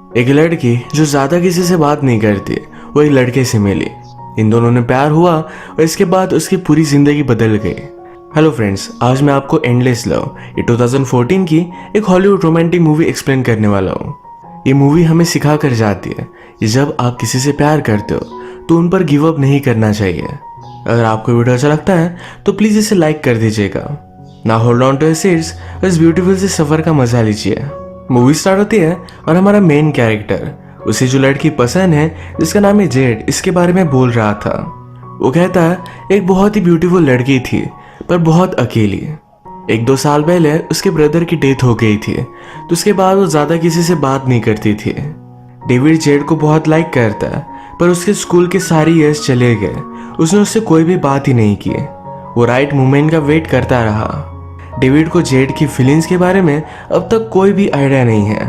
एक लड़की जो ज्यादा किसी से बात नहीं करती वो एक लड़के से मिली। इन दोनों ने प्यार हुआ और इसके बाद उसकी पूरी जिंदगी बदल गई। हेलो फ्रेंड्स, आज मैं आपको एंडलेस लव ये 2014 की एक हॉलीवुड रोमांटिक मूवी एक्सप्लेन करने वाला हूँ। ये मूवी हमें सिखा कर जाती है कि जब आप किसी से प्यार करते हो तो उन पर गिव अप नहीं करना चाहिए। अगर आपको वीडियो अच्छा लगता है तो प्लीज इसे लाइक कर दीजिएगा। ना होल्ड ऑन टू सीट्स, इस ब्यूटीफुल से सफर का मजा लीजिए। मूवी स्टार्ट होती है और हमारा मेन कैरेक्टर उसे जो लड़की पसंद है जिसका नाम है जेड, इसके बारे में बोल रहा था। वो कहता है एक बहुत ही ब्यूटीफुल लड़की थी पर बहुत अकेली। 1-2 साल पहले उसके ब्रदर की डेथ हो गई थी तो उसके बाद वो ज्यादा किसी से बात नहीं करती थी। डेविड जेड को बहुत लाइक करता है पर उसके स्कूल के सारे ईयर्स चले गए, उसने उससे कोई भी बात ही नहीं की। वो राइट मोमेंट का वेट करता रहा। डेविड को जेड की फीलिंग्स के बारे में अब तक कोई भी आइडिया नहीं है।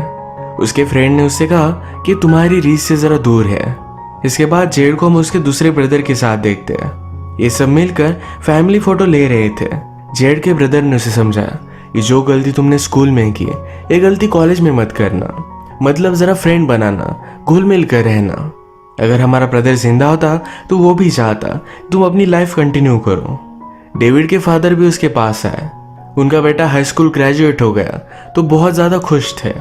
उसके फ्रेंड ने उससे कहा कि तुम्हारी रीच से जरा दूर है। इसके बाद जेड को हम उसके दूसरे ब्रदर के साथ देखते हैं। ये सब मिलकर फैमिली फोटो ले रहे थे। जेड के ब्रदर ने उसे समझाया कि जो गलती तुमने स्कूल में की ये गलती कॉलेज में मत करना, मतलब जरा फ्रेंड बनाना, घुल मिल कर रहना। अगर हमारा ब्रदर जिंदा होता तो वो भी चाहता तुम अपनी लाइफ कंटिन्यू करो। डेविड के फादर भी उसके पास आए। उनका बेटा हाई स्कूल ग्रेजुएट हो गया तो बहुत ज्यादा खुश थे।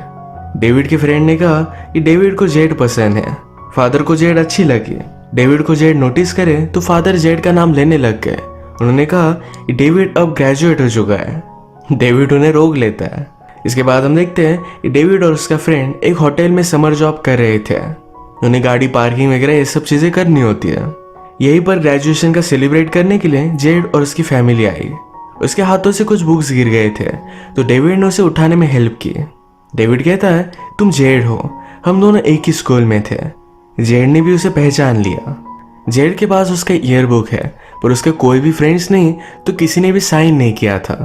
डेविड के फ्रेंड ने कहा कि डेविड को जेड पसंद है। फादर को जेड अच्छी लगी। डेविड को जेड नोटिस करे तो फादर जेड का नाम लेने लग गए। उन्होंने कहा कि डेविड अब ग्रेजुएट हो चुका है। डेविड उन्हें रोक लेता है। इसके बाद हम देखते हैं कि डेविड और उसका फ्रेंड एक होटल में समर जॉब कर रहे थे। उन्हें गाड़ी पार्किंग वगैरह ये सब चीजें करनी होती है। यहीं पर ग्रेजुएशन का सेलिब्रेट करने के लिए जेड और उसकी फैमिली आई। उसके हाथों से कुछ बुक्स गिर गए थे तो डेविड ने उसे उठाने में हेल्प की। डेविड कहता है तुम जेड हो, हम दोनों एक ही स्कूल में थे। जेड ने भी उसे पहचान लिया। जेड के पास उसका ईयरबुक है पर उसके कोई भी फ्रेंड्स नहीं तो किसी ने भी साइन नहीं किया था।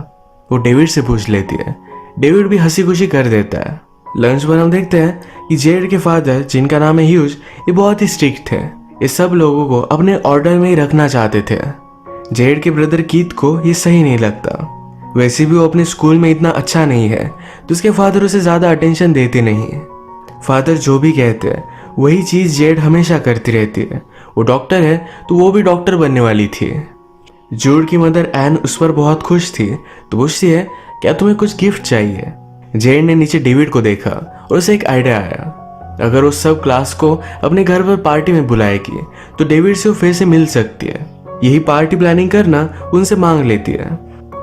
वो डेविड से पूछ लेती है। डेविड भी हंसी खुशी कर देता है। लंच पर हम देखते हैं कि जेड के फादर, जिनका नाम है ह्यूज, ये बहुत ही स्ट्रिक्ट थे। ये सब लोगों को अपने ऑर्डर में ही रखना चाहते थे। जेड के ब्रदर कीथ को ये सही नहीं लगता। वैसे भी वो अपने स्कूल में इतना अच्छा नहीं है तो उसके फादर उसे ज्यादा अटेंशन देते नहीं। फादर जो भी कहते हैं वही चीज जेड हमेशा करती रहती है। वो डॉक्टर है तो वो भी डॉक्टर बनने वाली थी। जूड की मदर एन उस पर बहुत खुश थी तो पूछती है क्या तुम्हें कुछ गिफ्ट चाहिए। जेड ने नीचे डेविड को देखा और उसे एक आइडिया आया। अगर वो सब क्लास को अपने घर पर पार्टी में बुलाएगी तो डेविड से वो फिर से मिल सकती है। यही पार्टी प्लानिंग करना उनसे मांग लेती है।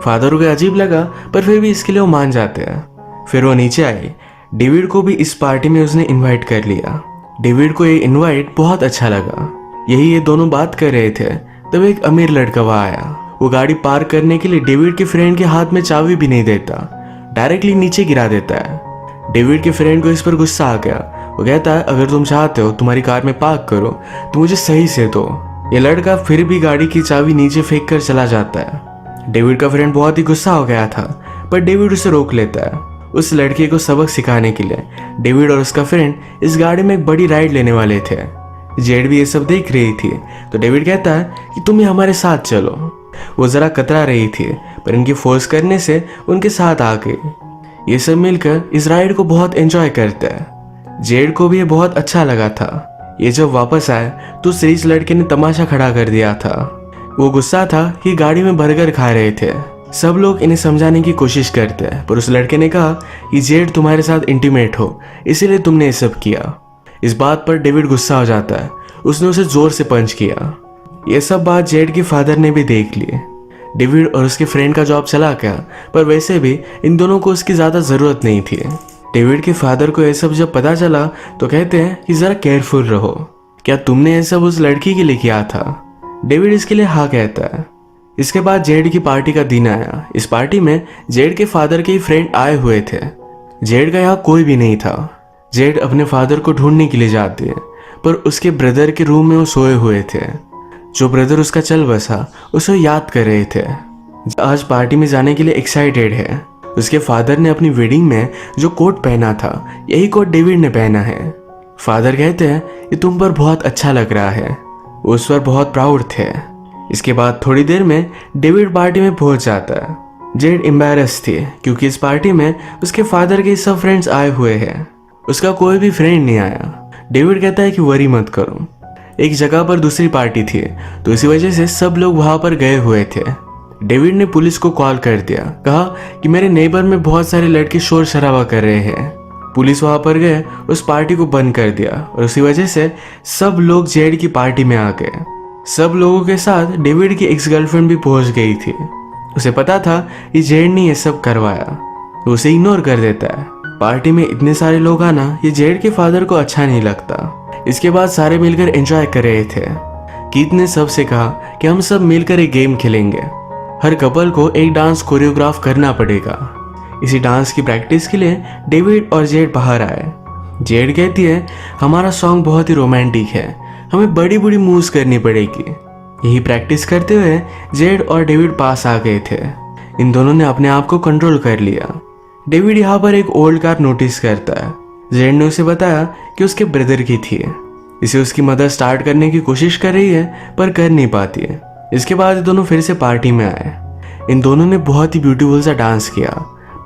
फादर को अजीब लगा पर फिर भी इसके लिए वो मान जाते हैं। फिर वो नीचे आई। डेविड को भी इस पार्टी में उसने इनवाइट कर लिया। डेविड को ये इनवाइट बहुत अच्छा लगा। यही ये दोनों बात कर रहे थे तब एक अमीर लड़का वहां आया। वो गाड़ी पार्क करने के लिए डेविड के फ्रेंड के हाथ में चाबी भी नहीं देता, डायरेक्टली नीचे गिरा देता है। डेविड के फ्रेंड को इस पर गुस्सा आ गया। वो कहता है अगर तुम चाहते हो तुम्हारी कार में पार्क करो तो मुझे सही से दो। ये लड़का फिर भी गाड़ी की चाबी नीचे फेंक कर चला जाता है। डेविड का फ्रेंड बहुत ही गुस्सा हो गया था पर डेविड उसे रोक लेता है। उस लड़के को सबक सिखाने के लिए डेविड और उसका फ्रेंड इस गाड़ी में एक बड़ी राइड लेने वाले थे। जेड भी ये सब देख रही थी तो डेविड कहता है कि तुम ही हमारे साथ चलो। वो जरा कतरा रही थी पर इनकी फोर्स करने से उनके साथ आ गई। ये सब मिलकर इस राइड को बहुत एंजॉय करते हैं। जेड को भी ये बहुत अच्छा लगा था। ये जब वापस आए तो उस रिच लड़के ने तमाशा खड़ा कर दिया था। वो गुस्सा था कि गाड़ी में बर्गर खा रहे थे। सब लोग इन्हें समझाने की कोशिश करते हैं पर उस लड़के ने कहा कि जेड तुम्हारे साथ इंटीमेट हो इसीलिए तुमने ये सब किया। इस बात पर डेविड गुस्सा हो जाता है। उसने उसे जोर से पंच किया। ये सब बात जेड के फादर ने भी देख ली। डेविड और उसके फ्रेंड का जॉब चला गया पर वैसे भी इन दोनों को उसकी ज्यादा जरूरत नहीं थी। डेविड के फादर को ये सब जब पता चला तो कहते हैं कि जरा केयरफुल रहो। क्या तुमने ये सब उस लड़की के लिए किया था? डेविड इसके लिए हाँ कहता है। इसके बाद जेड की पार्टी का दिन आया। इस पार्टी में जेड के फादर के फ्रेंड आए हुए थे। जेड का यहाँ कोई भी नहीं था। जेड अपने फादर को ढूंढने के लिए जाती है पर उसके ब्रदर के रूम में वो सोए हुए थे। जो ब्रदर उसका चल बसा उसे याद कर रहे थे। आज पार्टी में जाने के लिए एक्साइटेड है। उसके फादर ने अपनी वेडिंग में जो कोट पहना था यही कोट डेविड ने पहना है। फादर कहते हैं कि तुम पर बहुत अच्छा लग रहा है। वो उस पर बहुत प्राउड थे। इसके बाद थोड़ी देर में डेविड पार्टी में पहुंच जाता है। जेड एम्बैरस थी क्योंकि इस पार्टी में उसके फादर के सब फ्रेंड्स आए हुए हैं। उसका कोई भी फ्रेंड नहीं आया। डेविड कहता है कि वरी मत करो। एक जगह पर दूसरी पार्टी थी, तो इसी वजह से सब लोग वहां पर गए हुए थे। डेविड ने पुलिस को कॉल कर दिया, कहा कि मेरे नेबर में बहुत सारे लड़के शोर शराबा कर रहे हैं। पुलिस वहां पर गए, उस पार्टी को बंद कर दिया और उसी वजह से सब लोग जेड की पार्टी में आ गए। सब लोगों के साथ डेविड की एक्स गर्लफ्रेंड भी पहुंच गई थी। उसे पता था कि जेड ने यह सब करवाया, तो उसे इग्नोर कर देता है। पार्टी में इतने सारे लोग आना ये जेड के फादर को अच्छा नहीं लगता। इसके बाद सारे मिलकर एंजॉय कर रहे थे। कीथ ने सबसे कहा कि हम सब मिलकर एक गेम खेलेंगे। हर कपल को एक डांस कोरियोग्राफ करना पड़ेगा। इसी डांस की प्रैक्टिस के लिए डेविड और जेड बाहर आए। जेड कहती है हमारा सॉन्ग बहुत ही रोमांटिक है, हमें बड़ी बड़ी मूव्स करनी पड़ेगी। यही प्रैक्टिस करते हुए जेड और डेविड पास आ गए थे। इन दोनों ने अपने आप को कंट्रोल कर लिया। डेविड यहाँ पर एक ओल्ड कार नोटिस करता है। जेड ने उसे बताया कि उसके ब्रदर की थी। इसे उसकी मदर स्टार्ट करने की कोशिश कर रही है पर कर नहीं पाती है। इसके बाद ये दोनों फिर से पार्टी में आए। इन दोनों ने बहुत ही ब्यूटीफुल सा डांस किया,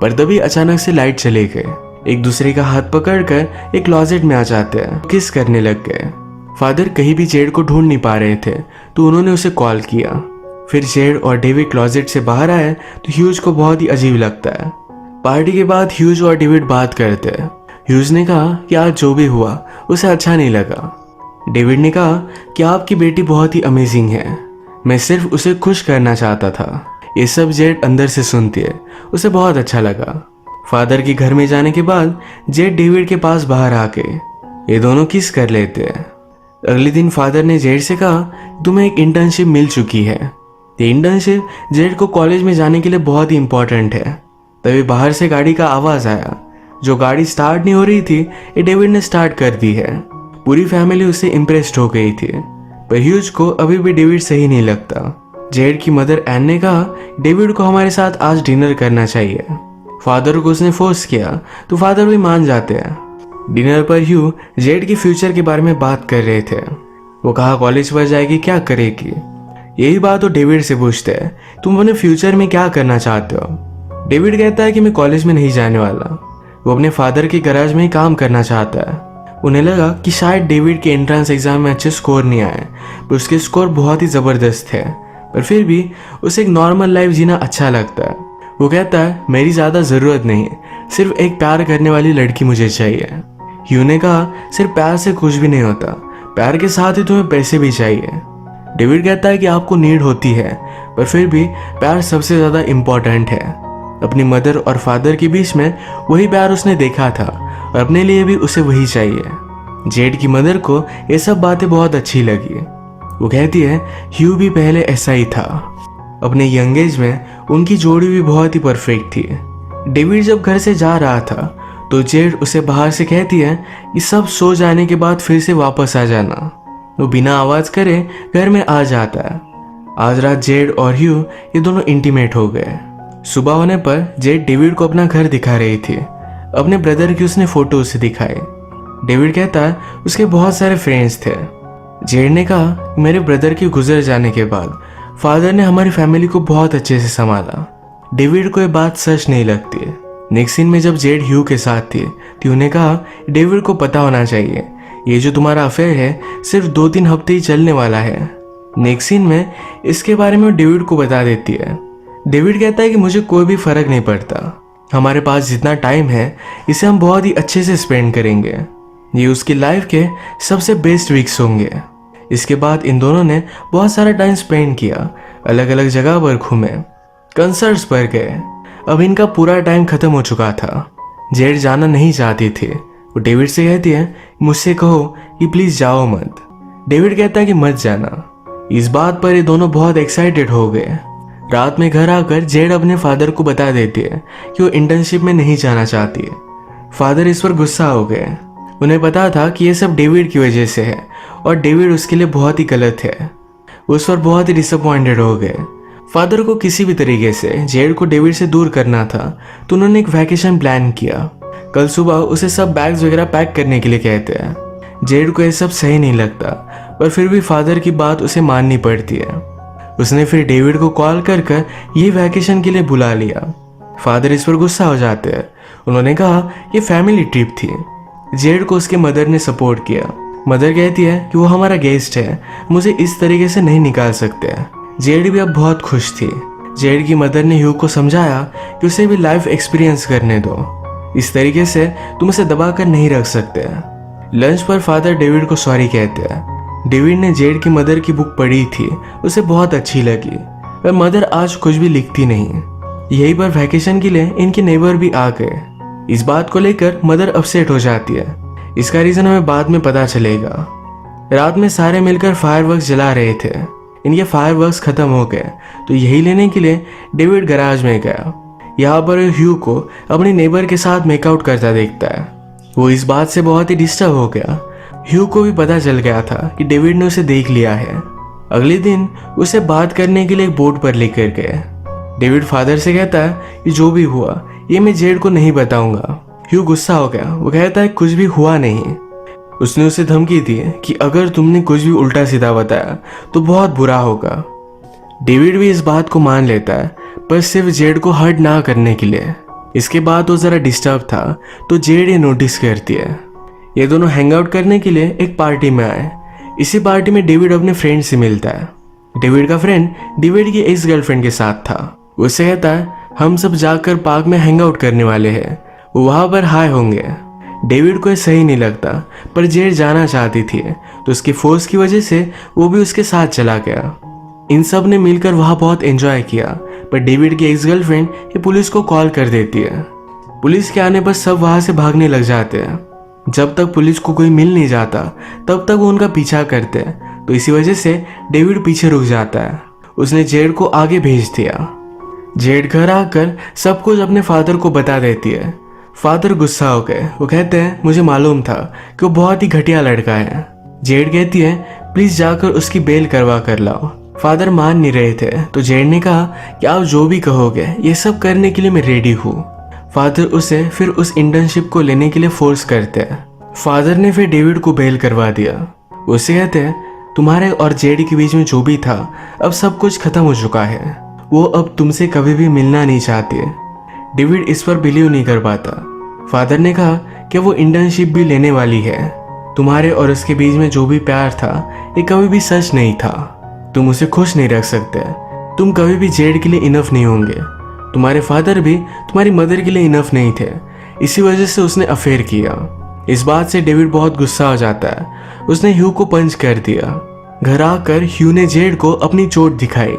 पर तभी अचानक से लाइट चले गए। एक दूसरे का हाथ पकड़कर एक क्लोजेट में आ जाते हैं, किस करने लग गए। फादर कहीं भी जेड को ढूंढ नहीं पा रहे थे, तो उन्होंने उसे कॉल किया। फिर जेड और डेविड क्लोजेट से बाहर आए तो ह्यूज को बहुत ही अजीब लगता है। पार्टी के बाद ह्यूज और डेविड बात करते हैं। ह्यूज ने कहा कि आज जो भी हुआ उसे अच्छा नहीं लगा। डेविड ने कहा कि आपकी बेटी बहुत ही अमेजिंग है, मैं सिर्फ उसे खुश करना चाहता था। ये सब जेड अंदर से सुनती है, उसे बहुत अच्छा लगा। फादर के घर में जाने के बाद जेड डेविड के पास बाहर आके ये दोनों किस कर लेते हैं। अगले दिन फादर ने जेड से कहा तुम्हें एक इंटर्नशिप मिल चुकी है। ये इंटर्नशिप जेड को कॉलेज में जाने के लिए बहुत ही इंपॉर्टेंट है। तभी बाहर से गाड़ी का आवाज आया। जो गाड़ी स्टार्ट नहीं हो रही थी ये डेविड ने स्टार्ट कर दी है। पूरी फैमिली उससे इम्प्रेस्ड हो गई थी, पर ह्यूज को अभी भी डेविड सही नहीं लगता। जेड की मदर एन ने कहा डेविड को हमारे साथ आज डिनर करना चाहिए। फादर को उसने फोर्स किया तो फादर भी मान जाते हैं। डिनर पर ह्यू जेड के फ्यूचर के बारे में बात कर रहे थे। वो कहा कॉलेज पर जाएगी, क्या करेगी। यही बात वो डेविड से पूछते हैं तुम अपने फ्यूचर में क्या करना चाहते हो। डेविड कहता है कि मैं कॉलेज में नहीं जाने वाला। वो अपने फादर के गैराज में ही काम करना चाहता है। उन्हें लगा कि शायद डेविड के एंट्रेंस एग्जाम में अच्छे स्कोर नहीं आए, पर उसके स्कोर बहुत ही ज़बरदस्त थे। पर फिर भी उसे एक नॉर्मल लाइफ जीना अच्छा लगता है। वो कहता है मेरी ज़्यादा ज़रूरत नहीं, सिर्फ एक प्यार करने वाली लड़की मुझे चाहिए। ह्यू ने कहा सिर्फ प्यार से कुछ भी नहीं होता, प्यार के साथ ही तुम्हें पैसे भी चाहिए। डेविड कहता है कि आपको नीड होती है, पर फिर भी प्यार सबसे ज़्यादा इम्पोर्टेंट है। अपनी मदर और फादर के बीच में वही प्यार उसने देखा था और अपने लिए भी उसे वही चाहिए। जेड की मदर को ये सब बातें बहुत अच्छी लगी। वो कहती है ह्यू भी पहले ऐसा ही था। अपने यंग एज में उनकी जोड़ी भी बहुत ही परफेक्ट थी। डेविड जब घर से जा रहा था तो जेड उसे बाहर से कहती है कि सब सो जाने के बाद फिर से वापस आ जाना। वो बिना आवाज करे घर में आ जाता है। आज रात जेड और ह्यू ये दोनों इंटीमेट हो गए। सुबह होने पर जेड डेविड को अपना घर दिखा रही थी। अपने ब्रदर की उसने फोटो उसे दिखाई। डेविड कहता है उसके बहुत सारे फ्रेंड्स थे। जेड ने कहा मेरे ब्रदर के गुजर जाने के बाद फादर ने हमारी फैमिली को बहुत अच्छे से संभाला। डेविड को ये बात सच नहीं लगती। नेक्स्ट सीन में जब जेड ह्यू के साथ थी तो उन्हें कहा डेविड को पता होना चाहिए ये जो तुम्हारा अफेयर है सिर्फ 2-3 हफ्ते ही चलने वाला है। नेक्स्ट सीन में इसके बारे में डेविड को बता देती है। डेविड कहता है कि मुझे कोई भी फर्क नहीं पड़ता, हमारे पास जितना टाइम है इसे हम बहुत ही अच्छे से स्पेंड करेंगे। ये उसकी लाइफ के सबसे बेस्ट वीक्स होंगे। इसके बाद इन दोनों ने बहुत सारा टाइम स्पेंड किया, अलग अलग जगह पर घूमे, कंसर्ट्स पर गए। अब इनका पूरा टाइम खत्म हो चुका था। जेड जाना नहीं चाहती थी। वो डेविड से कहती है मुझसे कहो कि प्लीज जाओ मत। डेविड कहता है कि मत जाना। इस बात पर ये दोनों बहुत एक्साइटेड हो गए। रात में घर आकर जेड अपने फादर को बता देती है कि वो इंटर्नशिप में नहीं जाना चाहती है। फादर इस पर गुस्सा हो गए। उन्हें पता था कि ये सब डेविड की वजह से है और डेविड उसके लिए बहुत ही गलत है। उस पर बहुत ही डिसअपॉइंटेड हो गए। फादर को किसी भी तरीके से जेड को डेविड से दूर करना था, तो उन्होंने एक वैकेशन प्लान किया। कल सुबह उसे सब बैग्स वगैरह पैक करने के लिए कहते हैं। जेड को ये सब सही नहीं लगता, पर फिर भी फादर की बात उसे माननी पड़ती है। उसने फिर डेविड को कॉल कर ये वैकेशन के लिए बुला लिया। फादर इस पर गुस्सा हो जाते हैं। उन्होंने कहा ये फैमिली ट्रिप थी, जेड को उसके मदर ने सपोर्ट किया। मदर कहती है कि वो हमारा गेस्ट है, मुझे इस तरीके से नहीं निकाल सकते। जेड भी अब बहुत खुश थी। जेड की मदर ने ह्यू को समझाया कि उसे भी लाइफ एक्सपीरियंस करने दो, इस तरीके से तुम उसे दबा कर नहीं रख सकते। लंच पर फादर डेविड को सॉरी कहते हैं। डेविड ने जेड की मदर की बुक पढ़ी थी, उसे बहुत अच्छी लगी। वह मदर आज कुछ भी लिखती नहीं। यही पर वैकेशन के लिए इनके नेबर भी आ गए। इस बात को लेकर मदर अपसेट हो जाती है। इसका रीजन हमें बाद में पता चलेगा। रात में सारे मिलकर फायरवर्क्स जला रहे थे। इनके फायरवर्क्स खत्म हो गए तो यही लेने के लिए डेविड गैराज में गया। यहाँ पर ह्यू को अपने नेबर के साथ मेकआउट करता देखता है। वो इस बात से बहुत ही डिस्टर्ब हो गया। ह्यू को भी पता चल गया था कि डेविड ने उसे देख लिया है। अगले दिन उसे बात करने के लिए एक बोट पर लेकर गए। डेविड फादर से कहता है कि जो भी हुआ ये मैं जेड को नहीं बताऊंगा। ह्यू गुस्सा हो गया। वो कहता है कुछ भी हुआ नहीं। उसने उसे धमकी दी कि अगर तुमने कुछ भी उल्टा सीधा बताया तो बहुत बुरा होगा। डेविड भी इस बात को मान लेता है, पर सिर्फ जेड को हर्ट ना करने के लिए। इसके बाद वो जरा डिस्टर्ब था तो जेड ये नोटिस करती है। ये दोनों हैंग आउट करने के लिए एक पार्टी में आए। इसी पार्टी में डेविड अपने फ्रेंड से मिलता है। डेविड का फ्रेंड डेविड की एक्स गर्लफ्रेंड के साथ था। उससे कहता है हम सब जाकर पार्क में हैंग आउट करने वाले हैं, वो वहां पर हाय होंगे। डेविड को ये सही नहीं लगता, पर जेड जाना चाहती थी तो उसकी फोर्स की वजह से वो भी उसके साथ चला गया। इन सब ने मिलकर वहां बहुत एंजॉय किया, पर डेविड की एक्स गर्लफ्रेंड ये पुलिस को कॉल कर देती है। पुलिस के आने पर सब वहां से भागने लग जाते हैं। जब तक पुलिस को कोई मिल नहीं जाता तब तक वो उनका पीछा करते हैं, तो इसी वजह से डेविड पीछे रुक जाता है। उसने जेड को आगे भेज दिया। जेड घर आकर सब कुछ अपने फादर को बता देती है। फादर गुस्सा हो गए। वो कहते हैं मुझे मालूम था कि वो बहुत ही घटिया लड़का है। जेड कहती है प्लीज जाकर उसकी बेल करवा कर लाओ। फादर मान नहीं रहे थे तो जेड ने कहा कि आप जो भी कहोगे ये सब करने के लिए मैं रेडी हूँ। फादर उसे फिर उस इंटर्नशिप को लेने के लिए फोर्स करते हैं। फादर ने फिर डेविड को बेल करवा दिया। उससे कहते हैं तुम्हारे और जेड के बीच में जो भी था अब सब कुछ खत्म हो चुका है, वो अब तुमसे कभी भी मिलना नहीं चाहती। डेविड इस पर बिलीव नहीं कर पाता। फादर ने कहा कि वो इंटर्नशिप भी लेने वाली है। तुम्हारे और उसके बीच में जो भी प्यार था ये कभी भी सच नहीं था। तुम उसे खुश नहीं रख सकते। तुम कभी भी जेड के लिए इनफ नहीं होंगे। तुम्हारे फादर भी तुम्हारी मदर के लिए इनफ नहीं थे, इसी वजह से उसने अफेयर किया। इस बात से डेविड बहुत गुस्सा हो जाता है। उसने ह्यू को पंच कर दिया। घर आकर ह्यू ने जेड को अपनी चोट दिखाई।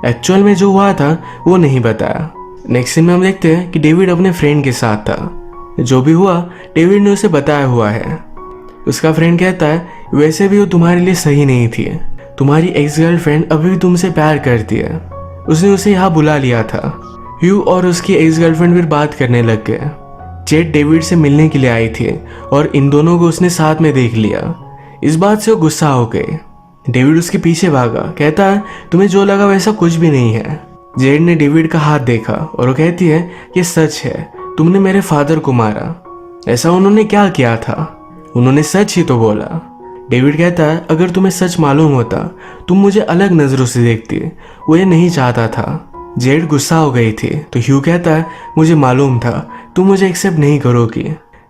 एक्चुअल में जो हुआ था वो नहीं बताया। नेक्स्ट सीन में हम देखते हैं कि डेविड अपने फ्रेंड के साथ था। जो भी हुआ डेविड ने उसे बताया हुआ है। उसका फ्रेंड कहता है वैसे भी वो तुम्हारे लिए सही नहीं थी। तुम्हारी एक्स गर्लफ्रेंड अभी भी तुमसे प्यार करती है। उसने उसे यहाँ बुला लिया था। ह्यू और उसकी एक्स गर्लफ्रेंड फिर बात करने लग गए। जेड डेविड से मिलने के लिए आई थी और इन दोनों को उसने साथ में देख लिया। इस बात से वो गुस्सा हो गए। डेविड उसके पीछे भागा। कहता है तुम्हें जो लगा वैसा कुछ भी नहीं है। जेड ने डेविड का हाथ देखा और वो कहती है ये सच है, तुमने मेरे फादर को मारा। ऐसा उन्होंने क्या किया था? उन्होंने सच ही तो बोला। डेविड कहता है अगर तुम्हें सच मालूम होता तुम मुझे अलग नजरों से देखती। वो ये नहीं चाहता था। जेड गुस्सा हो गई थी तो ह्यू कहता है मुझे मालूम था तुम मुझे एक्सेप्ट नहीं करोगी,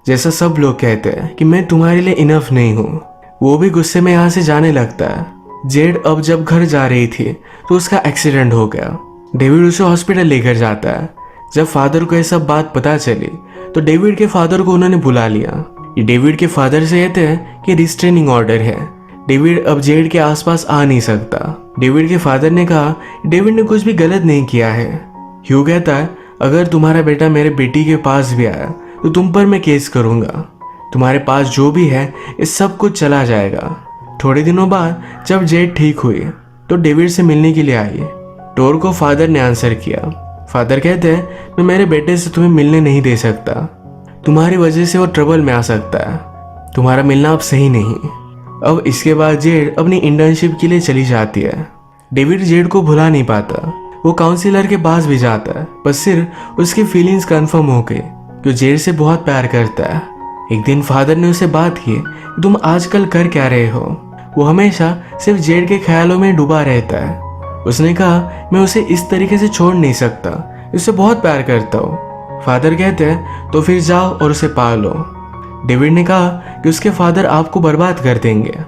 जैसा सब लोग कहते हैं कि मैं तुम्हारे लिए इनफ नहीं हूँ। वो भी गुस्से में यहाँ से जाने लगता है। जेड अब जब घर जा रही थी तो उसका एक्सीडेंट हो गया। डेविड उसे हॉस्पिटल लेकर जाता है। जब फादर को यह सब बात पता चली तो डेविड के फादर को उन्होंने बुला लिया। ये डेविड के फादर से कहते हैं कि रिस्ट्रेनिंग ऑर्डर है, डेविड अब जेड के आसपास आ नहीं सकता। डेविड के फादर ने कहा डेविड ने कुछ भी गलत नहीं किया है। ह्यू कहता है अगर तुम्हारा बेटा मेरे बेटी के पास भी आया तो तुम पर मैं केस करूंगा। तुम्हारे पास जो भी है इस सब कुछ चला जाएगा। थोड़े दिनों बाद जब जेड ठीक हुई तो डेविड से मिलने के लिए आई। डोर को फादर ने आंसर किया। फादर कहते हैं मैं मेरे बेटे से तुम्हें मिलने नहीं दे सकता, तुम्हारी वजह से वो ट्रबल में आ सकता है। तुम्हारा मिलना अब सही नहीं। अब इसके बाद जेड अपनी इंटर्नशिप के लिए चली जाती है। डेविड जेड को भुला नहीं पाता। वो काउंसिलर के पास भी जाता है, पर सिर्फ उसकी फीलिंग्स कंफर्म हो गई कि जेड से बहुत प्यार करता है। एक दिन फादर ने उसे बात की तुम आजकल कर क्या रहे हो? वो हमेशा सिर्फ जेड के ख्यालों में डूबा रहता है। उसने कहा मैं उसे इस तरीके से छोड़ नहीं सकता, इससे बहुत प्यार करता हूँ। फादर कहते हैं तो फिर जाओ और उसे पा लो। डेविड ने कहा कि उसके फादर आपको बर्बाद कर देंगे।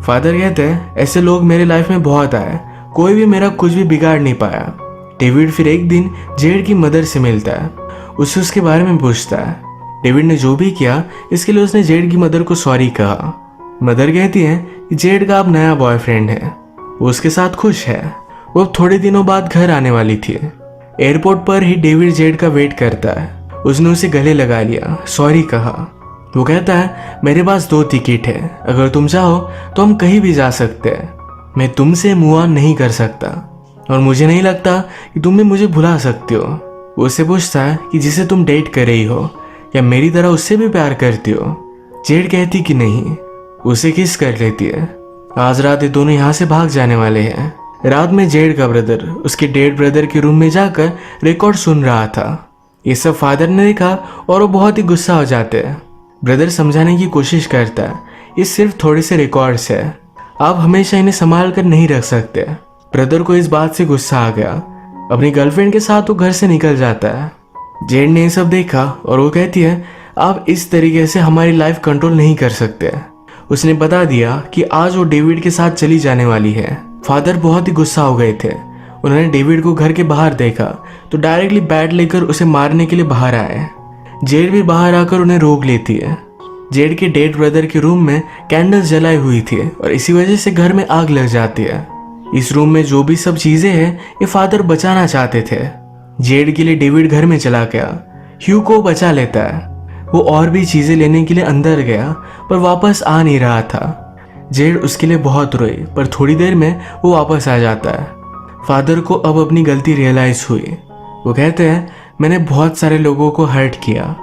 फादर कहते हैं ऐसे लोग मेरे लाइफ में बहुत आए, कोई भी मेरा कुछ भी बिगाड़ नहीं पाया। डेविड फिर एक दिन जेड की मदर से मिलता है, उससे उसके बारे में पूछता है। डेविड ने जो भी किया इसके लिए उसने जेड की मदर को सॉरी कहा। मदर कहती है कि जेड का अब नया बॉयफ्रेंड है, वो उसके साथ खुश है। वो थोड़े दिनों बाद घर आने वाली थी। एयरपोर्ट पर ही डेविड जेड का वेट करता है। उसने उसे गले लगा लिया, सॉरी कहा। वो कहता है मेरे पास 2 टिकट है, अगर तुम चाहो तो हम कहीं भी जा सकते हैं। मैं तुमसे मूव ऑन नहीं कर सकता और मुझे नहीं लगता कि तुम भी मुझे भुला सकते हो। वो उससे पूछता है कि जिसे तुम डेट कर रही हो क्या मेरी तरह उससे भी प्यार करती हो। जेड कहती कि नहीं, उसे किस कर लेती है। आज रात ये दोनों यहाँ से भाग जाने वाले हैं। रात में जेड का ब्रदर उसके डेड ब्रदर के रूम में जाकर रिकॉर्ड सुन रहा था। ये सब फादर ने देखा और वो बहुत ही गुस्सा हो जाते हैं। ब्रदर समझाने की कोशिश करता है, ये सिर्फ थोड़े से रिकॉर्ड्स है, आप हमेशा इन्हें संभाल कर नहीं रख सकते। ब्रदर को इस बात से गुस्सा आ गया। अपनी गर्लफ्रेंड के साथ वो घर से निकल जाता है। जेड ने ये सब देखा और वो कहती है आप इस तरीके से हमारी लाइफ कंट्रोल नहीं कर सकते। उसने बता दिया कि आज वो डेविड के साथ चली जाने वाली है। फादर बहुत ही गुस्सा हो गए थे। उन्होंने डेविड को घर के बाहर देखा तो डायरेक्टली बैट लेकर उसे मारने के लिए बाहर आए। जेड भी बाहर आकर उन्हें रोक लेती है। जेड के डेड ब्रदर के रूम में कैंडल्स जलाई हुई थी और इसी वजह से घर में आग लग जाती है। इस रूम में जो भी सब चीजें हैं ये फादर बचाना चाहते थे। जेड के लिए डेविड घर में चला गया, ह्यू को बचा लेता है। वो और भी चीजें लेने के लिए अंदर गया पर वापस आ नहीं रहा था। जेड उसके लिए बहुत रोई पर थोड़ी देर में वो वापस आ जाता है। फादर को अब अपनी गलती रियलाइज हुई। वो कहते हैं मैंने बहुत सारे लोगों को हर्ट किया,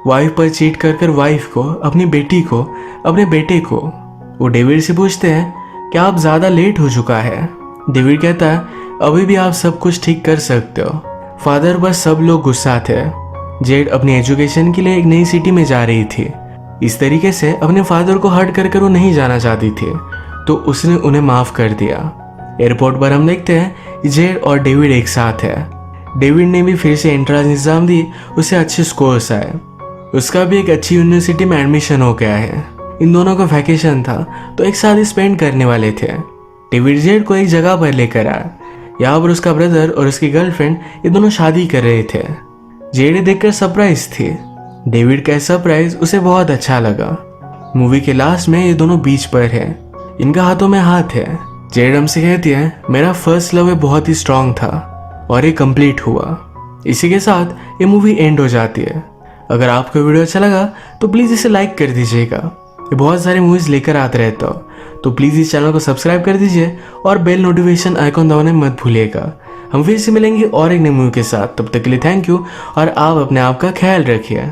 वाइफ पर चीट कर कर वाइफ को, अपनी बेटी को, अपने बेटे को। वो डेविड से पूछते हैं क्या आप ज़्यादा लेट हो चुका है। डेविड कहता है अभी भी आप सब कुछ ठीक कर सकते हो। फादर पर सब लोग गुस्सा थे। जेड अपनी एजुकेशन के लिए एक नई सिटी में जा रही थी। इस तरीके से अपने फादर को हर्ट कर कर वो नहीं जाना चाहती थी, तो उसने उन्हें माफ़ कर दिया। एयरपोर्ट पर हम देखते हैं कि जेड और डेविड एक साथ है। डेविड ने भी फिर से एंट्रेंस एग्जाम दी, उसे अच्छे स्कोर्स आए। उसका भी एक अच्छी यूनिवर्सिटी में एडमिशन हो गया है। इन दोनों का वैकेशन था तो एक साथ स्पेंड करने वाले थे। डेविड जेड को एक जगह पर लेकर आया। यहाँ पर उसका ब्रदर और उसकी गर्लफ्रेंड ये दोनों शादी कर रहे थे। जेड देखकर सरप्राइज थी। डेविड का सरप्राइज उसे बहुत अच्छा लगा। मूवी के लास्ट में ये दोनों बीच पर है, इनका हाथों में हाथ है। जेड हमसे कहती है मेरा फर्स्ट लव बहुत ही स्ट्रांग था और ये कंप्लीट हुआ। इसी के साथ ये मूवी एंड हो जाती है। अगर आपको वीडियो अच्छा लगा तो प्लीज़ इसे लाइक कर दीजिएगा। ये बहुत सारे मूवीज़ लेकर आते रहता हो, तो प्लीज़ इस चैनल को सब्सक्राइब कर दीजिए और बेल नोटिफिकेशन आइकॉन दबाने मत भूलिएगा। हम फिर से मिलेंगे और एक नई मूवी के साथ। तब तक के लिए थैंक यू और आप अपने आप का ख्याल रखिए।